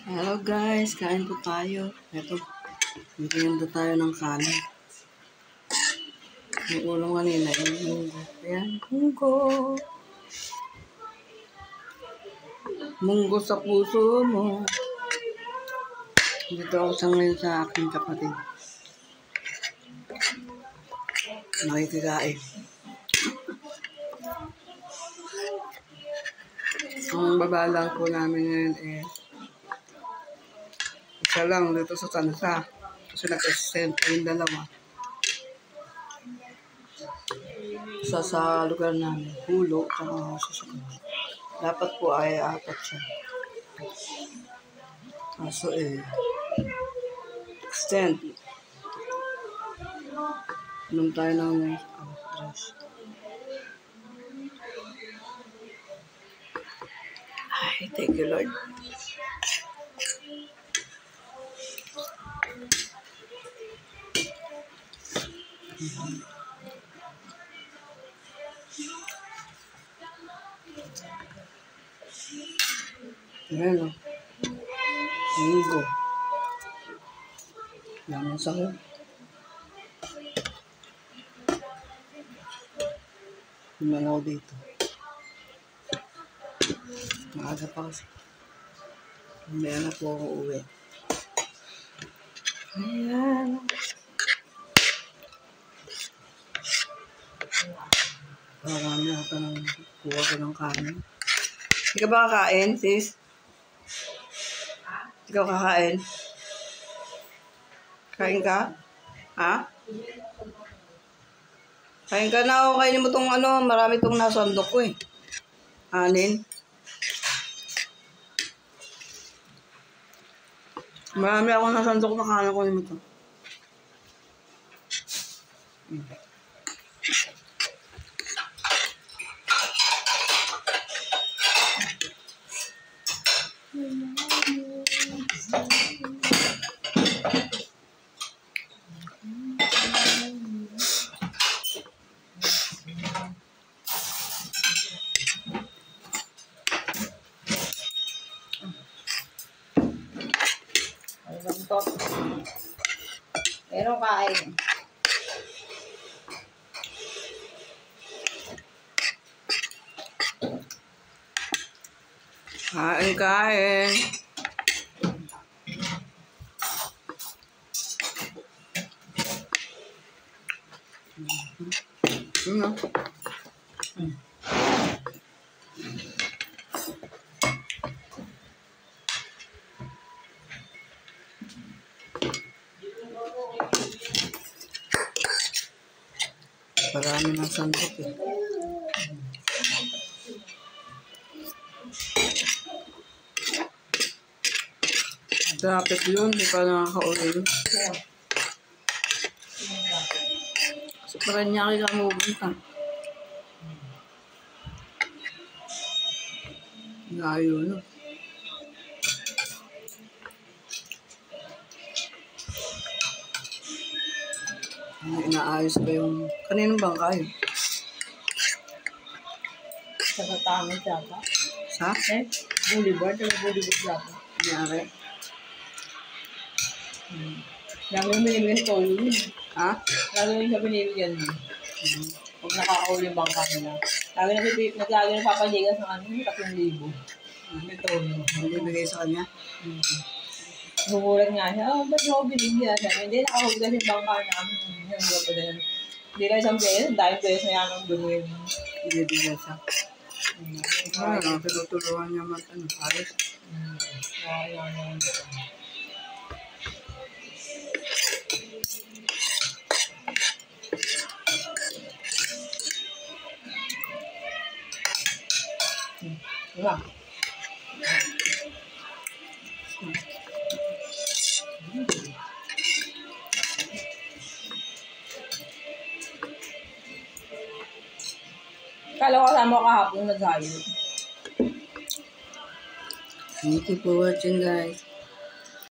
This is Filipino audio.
Hello guys, kain po tayo. Ito, bigyan tayo ng kanin. Yung ulam kanina, yung munggo. Ayan, munggo. Munggo sa puso mo. Dito ako sa ngayon sa aking kapatid. Nakikikain. Ang babalang po namin ngayon isa lang dito sa Tansa. Kasi nag-assistent yung dalawa. Isa sa lugar namin, Hulo, sa susunod. Dapat po ay 4 siya. Kaso extend. Inom tayo ng dress. Ay, thank you Lord. Ayan o. Munggo. Yaman sa ko. Tuman ako dito. Maaga pa kasi. Mamaya na po ako uwi. Ayan. Marami ata nang kuha ko ng kanin. Hindi ka ba kakain, sis? Ikaw kakain? Kain ka? Ha? Kain ka na o kainin mo tong marami tong nasa sandok ko eh. Anin. Marami akong nasa sandok na kanin ko nito. Bantot. Pero kain. Kain. Marami ng sandok eh. Traffic yun, di pa nakaka-uwi. Sa Paranaque ka mabupunta. Layo no. Inaayos pa yung... Kaninong bangka yun? Sa Katamid yata. Sa? Boulevard. Boulevard yata. Nangyari? Lagi yung binibigyan ko yun. Ha? Lagi yung siya binibigyan mo. Huwag nakakauli yung bangka nila. Lagi na papajigas ng 3,000. Ito. Binibigay sa kanya? Gugulat nga siya, ba't mo binigyan? Sabi, hindi, nakahugas yung bangka namin. Hindi lang isang beses, dahil beses na yan ang gawin. Binibigay siya. Tinutulungan niya ayos. Diba? Kala ko kasama ko kahapon nag-hayot. Thank you for watching guys.